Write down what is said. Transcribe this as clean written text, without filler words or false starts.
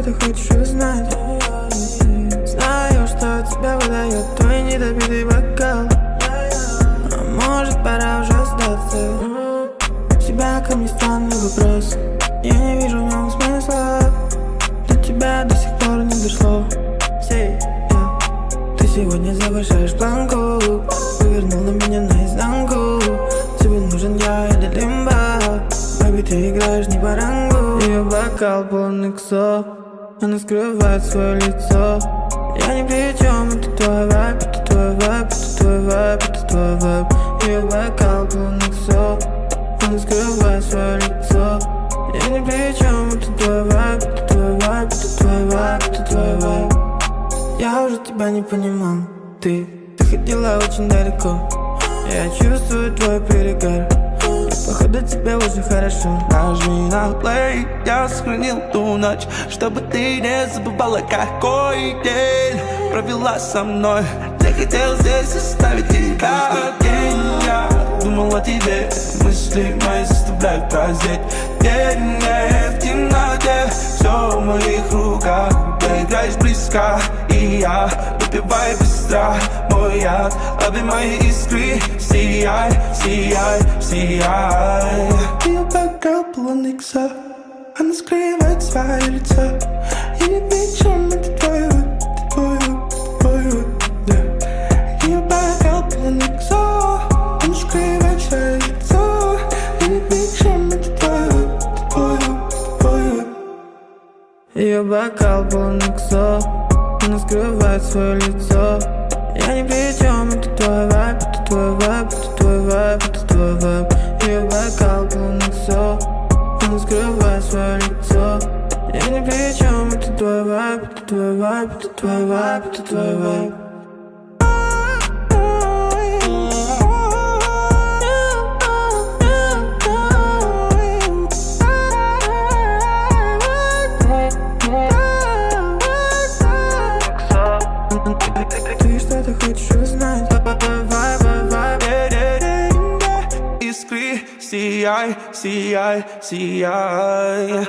ты хочешь узнать. Знаю, что тебя выдает твой недопитый бокал. А может, пора уже сдаться. У тебя ко мне странный вопрос. Я не вижу в нем смысла. До тебя до сих пор не дошло. Ты сегодня завышаешь планку, повернул на меня наизнанку. Тебе нужен я или лимба. Бэби, ты играешь не по рангу. Ее бокал полный ксо, она скрывает свое лицо. Я ни при чем, это твой вайб, это твой вайб, это твой вайб, это твой вайб. Ее бокал полный ксо, она скрывает свое лицо. Я ни при чем, это твой вайб, это твой вайб, это твой вайб, это твой вайб. Я уже тебя не понимал. Ты ходила очень далеко. Я чувствую твой перегар. Походу тебе уже хорошо. Нажми на плей, я сохранил ту ночь, чтобы ты не забывала, какой день провела со мной. Я хотел здесь оставить тебя день. Я думал о тебе, мысли мои заставляют прозреть. День в темноте, все в моих руках. Ты играешь близко, и я выпиваю быстро мой яд. Обе мои искры, сияй, сияй, сияй. Ее бокал полный ксо, она скрывает свое лицо. Я не причем, это твой выбор, это твой выбор, твой выбор. Ее бокал полный ксо, она скрывает свое лицо. Я не причем, это твой выбор, это твой выбор, твой выбор. Ее бокал полный ксо, она скрывает свое лицо. Я ни при чем, это твой вайб, это твой вайб, это твой вайб, это твой вайб. Ее бокал полный ксо, она скрывает свое лицо. Я ни при чем, это твой вайб, это твой вайб, это твой вайб, это твой вайб. Ты что-то хочешь узнать? Искры, сияй, сияй, сияй.